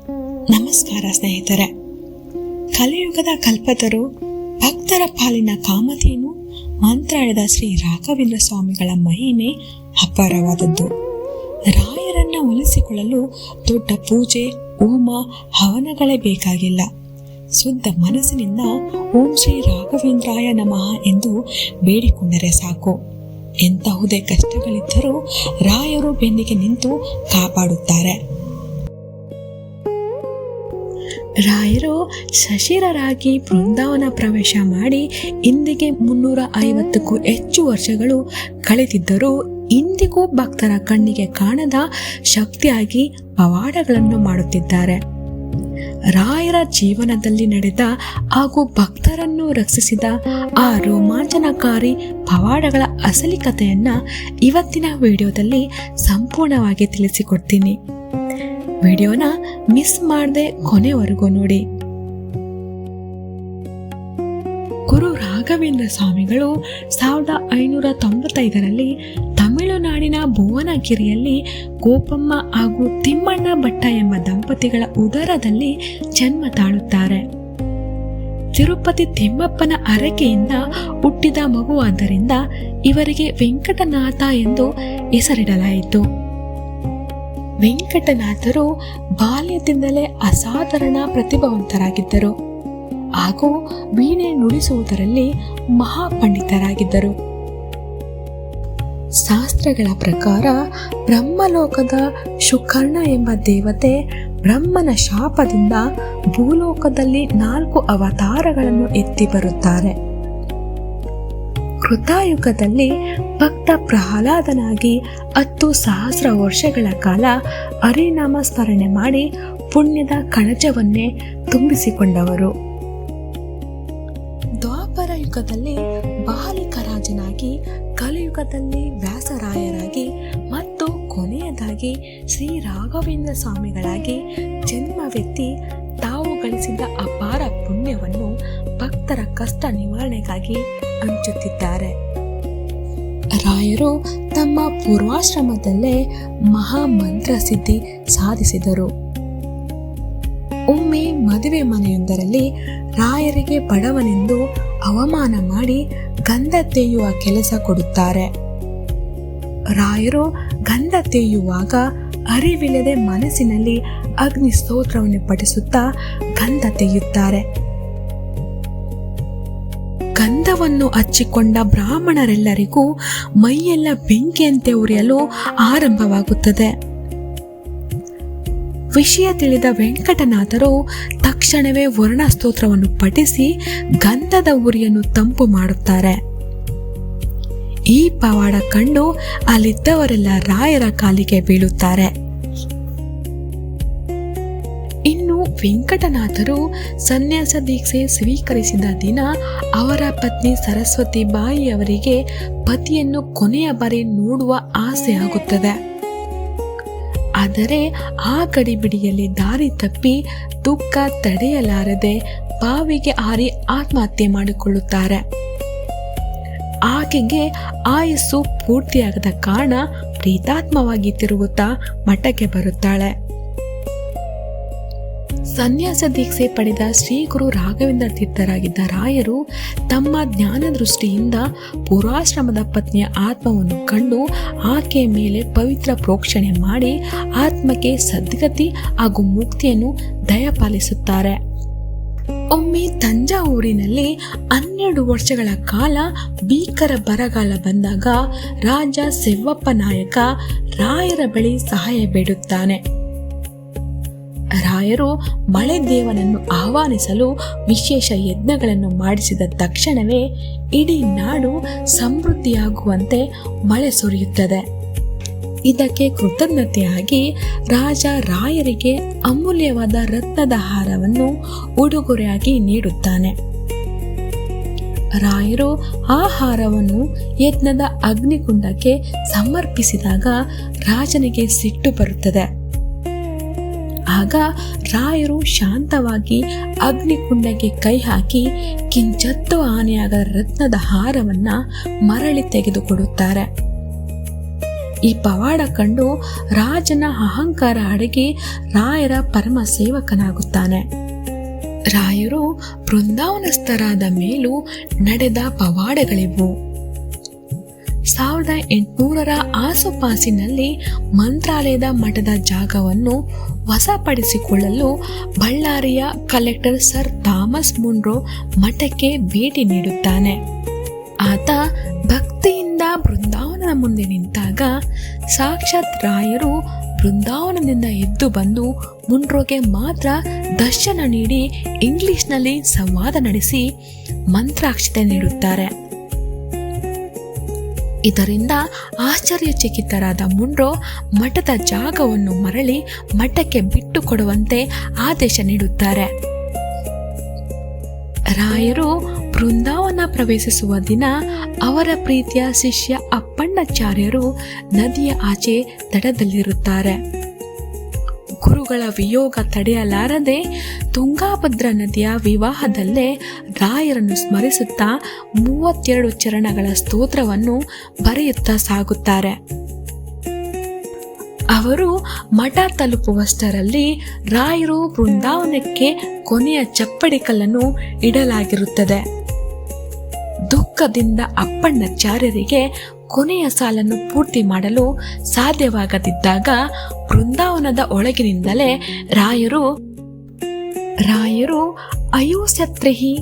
ನಮಸ್ಕಾರ ಸ್ನೇಹಿತರೆ. ಕಲಿಯುಗದ ಕಲ್ಪತರು, ಭಕ್ತರ ಪಾಲಿನ ಕಾಮಧೇನು, ಮಂತ್ರಾಲಯದ ಶ್ರೀ ರಾಘವೇಂದ್ರ ಸ್ವಾಮಿಗಳ ಮಹಿಮೆ ಅಪಾರವಾದದ್ದು. ರಾಯರನ್ನ ಒಲಿಸಿಕೊಳ್ಳಲು ದೊಡ್ಡ ಪೂಜೆ, ಹೋಮ, ಹವನಗಳೇ ಬೇಕಾಗಿಲ್ಲ. ಶುದ್ಧ ಮನಸ್ಸಿನಿಂದ ಓಂ ಶ್ರೀ ರಾಘವೇಂದ್ರಾಯ ನಮಃ ಎಂದು ಬೇಡಿಕೊಂಡರೆ ಸಾಕು. ಎಂತಹುದೇ ಕಷ್ಟಗಳಿದ್ದರೂ ರಾಯರು ಬೆನ್ನಿಗೆ ನಿಂತು ಕಾಪಾಡುತ್ತಾರೆ. ರಾಯರು ಸಶರೀರರಾಗಿ ಬೃಂದಾವನ ಪ್ರವೇಶ ಮಾಡಿ ಇಂದಿಗೆ 350ಕ್ಕೂ ಹೆಚ್ಚು ವರ್ಷಗಳು ಕಳೆದಿದ್ದರೂ ಇಂದಿಗೂ ಭಕ್ತರ ಕಣ್ಣಿಗೆ ಕಾಣದ ಶಕ್ತಿಯಾಗಿ ಪವಾಡಗಳನ್ನು ಮಾಡುತ್ತಿದ್ದಾರೆ. ರಾಯರ ಜೀವನದಲ್ಲಿ ನಡೆದ ಹಾಗೂ ಭಕ್ತರನ್ನು ರಕ್ಷಿಸಿದ ಆ ರೋಮಾಂಚನಕಾರಿ ಪವಾಡಗಳ ಅಸಲಿ ಕಥೆಯನ್ನ ಇವತ್ತಿನ ವಿಡಿಯೋದಲ್ಲಿ ಸಂಪೂರ್ಣವಾಗಿ ತಿಳಿಸಿಕೊಡ್ತೀನಿ. ವಿಡಿಯೋನ ಮಿಸ್ ಮಾಡದೆ ಕೊನೆವರೆಗೂ ನೋಡಿ. ಗುರು ರಾಘವೇಂದ್ರ ಸ್ವಾಮಿಗಳು 1595ರಲ್ಲಿ ತಮಿಳುನಾಡಿನ ಭುವನಗಿರಿಯಲ್ಲಿ ಗೋಪಮ್ಮ ಹಾಗೂ ತಿಮ್ಮಣ್ಣ ಭಟ್ಟ ಎಂಬ ದಂಪತಿಗಳ ಉದರದಲ್ಲಿ ಜನ್ಮ ತಾಳುತ್ತಾರೆ. ತಿರುಪತಿ ತಿಮ್ಮಪ್ಪನ ಹರಕೆಯಿಂದ ಹುಟ್ಟಿದ ಮಗುವಾದ್ದರಿಂದ ಇವರಿಗೆ ವೆಂಕಟನಾಥ ಎಂದು ಹೆಸರಿಡಲಾಯಿತು. ವೆಂಕಟನಾಥರು ಬಾಲ್ಯದಿಂದಲೇ ಅಸಾಧಾರಣ ಪ್ರತಿಭಾವಂತರಾಗಿದ್ದರು ಹಾಗೂ ವೀಣೆ ನುಡಿಸುವುದರಲ್ಲಿ ಮಹಾಪಂಡಿತರಾಗಿದ್ದರು. ಶಾಸ್ತ್ರಗಳ ಪ್ರಕಾರ ಬ್ರಹ್ಮಲೋಕದ ಶುಕರ್ಣ ಎಂಬ ದೇವತೆ ಬ್ರಹ್ಮನ ಶಾಪದಿಂದ ಭೂಲೋಕದಲ್ಲಿ 4 ಅವತಾರಗಳನ್ನು ಎತ್ತಿ ಬರುತ್ತಾರೆ. ಕೃತಾಯುಗದಲ್ಲಿ ಭಕ್ತ ಪ್ರಹ್ಲಾದನಾಗಿ 10,000 ವರ್ಷಗಳ ಕಾಲ ಹರಿನಾಮ ಸ್ಮರಣೆ ಮಾಡಿ ಪುಣ್ಯದ ಕಣಜವನ್ನೇ ತುಂಬಿಸಿಕೊಂಡವರು. ದ್ವಾಪರ ಯುಗದಲ್ಲಿ ಬಾಲಿಕರಾಜನಾಗಿ, ಕಲಿಯುಗದಲ್ಲಿ ವ್ಯಾಸರಾಯರಾಗಿ ಮತ್ತು ಕೊನೆಯದಾಗಿ ಶ್ರೀ ರಾಘವೇಂದ್ರ ಸ್ವಾಮಿಗಳಾಗಿ ಜನ್ಮವೆತ್ತಿ ತಾವು ಗಳಿಸಿದ ಅಪಾರ ಪುಣ್ಯವನ್ನು ಭಕ್ತರ ಕಷ್ಟ ನಿವಾರಣೆಗಾಗಿ ಹಂಚುತ್ತಿದ್ದಾರೆ. ರಾಯರು ತಮ್ಮ ಪೂರ್ವಾಶ್ರಮದಲ್ಲೇ ಮಹಾಮಂತ್ರ ಸಿದ್ಧಿ ಸಾಧಿಸಿದರು. ಒಮ್ಮೆ ಮದುವೆ ಮನೆಯೊಂದರಲ್ಲಿ ರಾಯರಿಗೆ ಬಡವನೆಂದು ಅವಮಾನ ಮಾಡಿ ಗಂಧ ತೇಯುವ ಕೆಲಸ ಕೊಡುತ್ತಾರೆ. ರಾಯರು ಗಂಧ ತೇಯುವಾಗ ಅರಿವಿಲ್ಲದೆ ಮನಸ್ಸಿನಲ್ಲಿ ಅಗ್ನಿ ಸ್ತೋತ್ರವನ್ನು ಪಠಿಸುತ್ತಾ ಗಂಧ ತೆಗೆಯುತ್ತಾರೆ. ಗಂಧವನ್ನು ಹಚ್ಚಿಕೊಂಡ ಬ್ರಾಹ್ಮಣರೆಲ್ಲರಿಗೂ ಮೈಯೆಲ್ಲ ಬೆಂಕಿಯಂತೆ ಉರಿಯಲು ಆರಂಭವಾಗುತ್ತದೆ. ವಿಷಯ ತಿಳಿದ ವೆಂಕಟನಾಥರು ತಕ್ಷಣವೇ ವರ್ಣ ಸ್ತೋತ್ರವನ್ನು ಪಠಿಸಿ ಗಂಧದ ಉರಿಯನ್ನು ತಂಪು ಮಾಡುತ್ತಾರೆ. ಈ ಪವಾಡ ಕಂಡು ಅಲ್ಲಿದ್ದವರೆಲ್ಲ ರಾಯರ ಕಾಲಿಗೆ ಬೀಳುತ್ತಾರೆ. ಇನ್ನು ವೆಂಕಟನಾಥರು ಸನ್ಯಾಸ ದೀಕ್ಷೆ ಸ್ವೀಕರಿಸಿದ ದಿನ ಅವರ ಪತ್ನಿ ಸರಸ್ವತಿ ಬಾಯಿಯವರಿಗೆ ಪತಿಯನ್ನು ಕೊನೆಯ ಬಾರಿ ನೋಡುವ ಆಸೆ ಆಗುತ್ತದೆ. ಆದರೆ ಆ ಗಡಿಬಿಡಿಯಲ್ಲಿ ದಾರಿ ತಪ್ಪಿ ದುಃಖ ತಡೆಯಲಾರದೆ ಬಾವಿಗೆ ಹಾರಿ ಆತ್ಮಹತ್ಯೆ ಮಾಡಿಕೊಳ್ಳುತ್ತಾರೆ. ಆಕೆಗೆ ಆಯಸ್ಸು ಪೂರ್ತಿಯಾಗದ ಕಾರಣ ಪ್ರೀತಾತ್ಮವಾಗಿ ತಿರುಗುತ್ತಾ ಮಠಕ್ಕೆ ಬರುತ್ತಾಳೆ. ಸನ್ಯಾಸ ದೀಕ್ಷೆ ಪಡೆದ ಶ್ರೀ ಗುರು ರಾಘವೇಂದ್ರ ತೀರ್ಥರಾಗಿದ್ದ ರಾಯರು ತಮ್ಮ ಜ್ಞಾನ ದೃಷ್ಟಿಯಿಂದ ಪೂರ್ವಾಶ್ರಮದ ಪತ್ನಿಯ ಆತ್ಮವನ್ನು ಕಂಡು ಆಕೆಯ ಮೇಲೆ ಪವಿತ್ರ ಪ್ರೋಕ್ಷಣೆ ಮಾಡಿ ಆತ್ಮಕ್ಕೆ ಸದ್ಗತಿ ಹಾಗೂ ಮುಕ್ತಿಯನ್ನು ದಯಪಾಲಿಸುತ್ತಾರೆ. ಒಮ್ಮೆ ತಂಜಾವೂರಿನಲ್ಲಿ 12 ವರ್ಷಗಳ ಕಾಲ ಭೀಕರ ಬರಗಾಲ ಬಂದಾಗ ರಾಜ ಸೆವ್ವಪ್ಪ ನಾಯಕ ರಾಯರ ಬಳಿ ಸಹಾಯ ಬೇಡುತ್ತಾನೆ. ರಾಯರು ಮಳೆ ದೇವನನ್ನು ಆಹ್ವಾನಿಸಲು ವಿಶೇಷ ಯಜ್ಞಗಳನ್ನು ಮಾಡಿಸಿದ ತಕ್ಷಣವೇ ಇಡೀ ನಾಡು ಸಮೃದ್ಧಿಯಾಗುವಂತೆ ಮಳೆ ಸುರಿಯುತ್ತದೆ. ಇದಕ್ಕೆ ಕೃತಜ್ಞತೆಯಾಗಿ ರಾಜ ರಾಯರಿಗೆ ಅಮೂಲ್ಯವಾದ ರತ್ನದ ಹಾರವನ್ನು ಉಡುಗೊರೆಯಾಗಿ ನೀಡುತ್ತಾನೆ. ರಾಯರು ಆ ಹಾರವನ್ನು ಯಜ್ಞದ ಅಗ್ನಿಕುಂಡಕ್ಕೆ ಸಮರ್ಪಿಸಿದಾಗ ರಾಜನಿಗೆ ಸಿಟ್ಟು ಬರುತ್ತದೆ. ಆಗ ರಾಯರು ಶಾಂತವಾಗಿ ಅಗ್ನಿಕುಂಡಕ್ಕೆ ಕೈ ಹಾಕಿ ಕಿಂಚತ್ತೂ ಹಾನಿಯಾಗದ ರತ್ನದ ಹಾರವನ್ನ ಮರಳಿ ತೆಗೆದುಕೊಡುತ್ತಾರೆ. ಈ ಪವಾಡ ಕಂಡು ರಾಜನ ಅಹಂಕಾರ ಅಡಗಿ ರಾಯರ ಪರಮ ಸೇವಕನಾಗುತ್ತಾನೆ. ರಾಯರು ಬೃಂದಾವನಸ್ಥರಾದ ಮೇಲೂ ನಡೆದ ಪವಾಡಗಳಿವು. 1800ರ ಆಸುಪಾಸಿನಲ್ಲಿ ಮಂತ್ರಾಲಯದ ಮಠದ ಜಾಗವನ್ನು ವಶಪಡಿಸಿಕೊಳ್ಳಲು ಬಳ್ಳಾರಿಯ ಕಲೆಕ್ಟರ್ ಸರ್ ಥಾಮಸ್ ಮುನ್ರೋ ಮಠಕ್ಕೆ ಭೇಟಿ ನೀಡುತ್ತಾನೆ. ಆತ ಭಕ್ತಿಯಿಂದ ಬೃಂದಾವನದ ಮುಂದೆ ನಿಂತಾಗ ಸಾಕ್ಷಾತ್ ರಾಯರು ಬೃಂದಾವನದಿಂದ ಎದ್ದು ಬಂದು ಮುನ್ರೋಗೆ ಮಾತ್ರ ದರ್ಶನ ನೀಡಿ ಇಂಗ್ಲಿಷ್ನಲ್ಲಿ ಸಂವಾದ ನಡೆಸಿ ಮಂತ್ರಾಕ್ಷತೆ ನೀಡುತ್ತಾರೆ. ಇದರಿಂದ ಆಶ್ಚರ್ಯಚಕಿತರಾದ ಮುನ್ರೋ ಮಠದ ಜಾಗವನ್ನು ಮರಳಿ ಮಠಕ್ಕೆ ಬಿಟ್ಟು ಕೊಡುವಂತೆ ಆದೇಶ ನೀಡುತ್ತಾರೆ. ರಾಯರು ಬೃಂದಾವನ ಪ್ರವೇಶಿಸುವ ದಿನ ಅವರ ಪ್ರೀತಿಯ ಶಿಷ್ಯ ಅಪ್ಪಣ್ಣಾಚಾರ್ಯರು ನದಿಯ ಆಚೆ ದಡದಲ್ಲಿರುತ್ತಾರೆ. ಗುರುಗಳ ವಿಯೋಗ ತಡೆಯಲಾರದೆ ತುಂಗಾಭದ್ರಾ ನದಿಯ ವಿವಾಹದಲ್ಲೇ ರಾಯರನ್ನು ಸ್ಮರಿಸುತ್ತಾ 32 ಚರಣಗಳ ಸ್ತೋತ್ರವನ್ನು ಬರೆಯುತ್ತಾ ಸಾಗುತ್ತಾರೆ. ಅವರು ಮಠ ತಲುಪುವಷ್ಟರಲ್ಲಿ ರಾಯರು ಬೃಂದಾವನಕ್ಕೆ ಕೊನೆಯ ಚಪ್ಪಡಿ ಕಲ್ಲನ್ನು ಇಡಲಾಗಿರುತ್ತದೆ. ದುಃಖದಿಂದ ಅಪ್ಪಣ್ಣಾಚಾರ್ಯರಿಗೆ ಕೊನೆಯ ಸಾಲನ್ನು ಪೂರ್ತಿ ಮಾಡಲು ಸಾಧ್ಯವಾಗದಿದ್ದಾಗ ಬೃಂದಾವನದ ಒಳಗಿನಿಂದಲೇ ರಾಯರು ಅಯೋಸ್ಯತ್ರಿಹಿ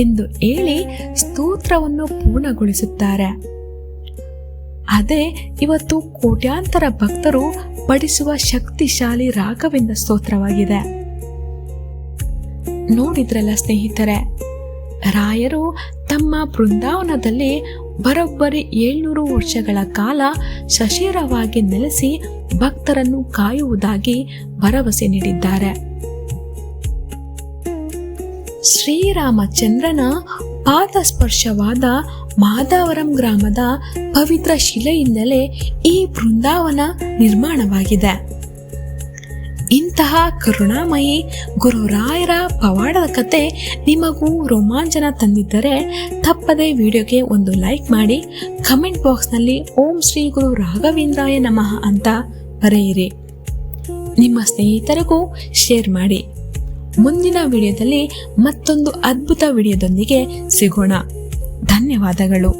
ಎಂದು ಹೇಳಿ ಸ್ತೋತ್ರವನ್ನು ಪೂರ್ಣಗೊಳಿಸುತ್ತಾರೆ. ಅದೇ ಇವತ್ತು ಕೋಟ್ಯಾಂತರ ಭಕ್ತರು ಪಠಿಸುವ ಶಕ್ತಿಶಾಲಿ ರಾಘವೇಂದ್ರ ಸ್ತೋತ್ರವಾಗಿದೆ. ನೋಡಿದ್ರಲ್ಲ ಸ್ನೇಹಿತರೆ, ರಾಯರು ತಮ್ಮ ಬೃಂದಾವನದಲ್ಲಿ ಬರೋಬ್ಬರಿ 700 ವರ್ಷಗಳ ಕಾಲ ಸಶರೀರವಾಗಿ ನೆಲೆಸಿ ಭಕ್ತರನ್ನು ಕಾಯುವುದಾಗಿ ಭರವಸೆ ನೀಡಿದ್ದಾರೆ. ಶ್ರೀರಾಮಚಂದ್ರನ ಪಾದಸ್ಪರ್ಶವಾದ ಮಾಧವರಂ ಗ್ರಾಮದ ಪವಿತ್ರ ಶಿಲೆಯಿಂದಲೇ ಈ ಬೃಂದಾವನ ನಿರ್ಮಾಣವಾಗಿದೆ. ಇಂತಹ ಕರುಣಾಮಯಿ ಗುರುರಾಯರ ಪವಾಡದ ಕತೆ ನಿಮಗೂ ರೋಮಾಂಚನ ತಂದಿದ್ದರೆ ತಪ್ಪದೆ ವಿಡಿಯೋಗೆ ಒಂದು ಲೈಕ್ ಮಾಡಿ, ಕಮೆಂಟ್ ಬಾಕ್ಸ್ನಲ್ಲಿ ಓಂ ಶ್ರೀ ಗುರು ರಾಘವೇಂದ್ರಾಯ ನಮಃ ಅಂತ ಬರೆಯಿರಿ. ನಿಮ್ಮ ಸ್ನೇಹಿತರಿಗೂ ಶೇರ್ ಮಾಡಿ. ಮುಂದಿನ ವಿಡಿಯೋದಲ್ಲಿ ಮತ್ತೊಂದು ಅದ್ಭುತ ವಿಡಿಯೋದೊಂದಿಗೆ ಸಿಗೋಣ. ಧನ್ಯವಾದಗಳು.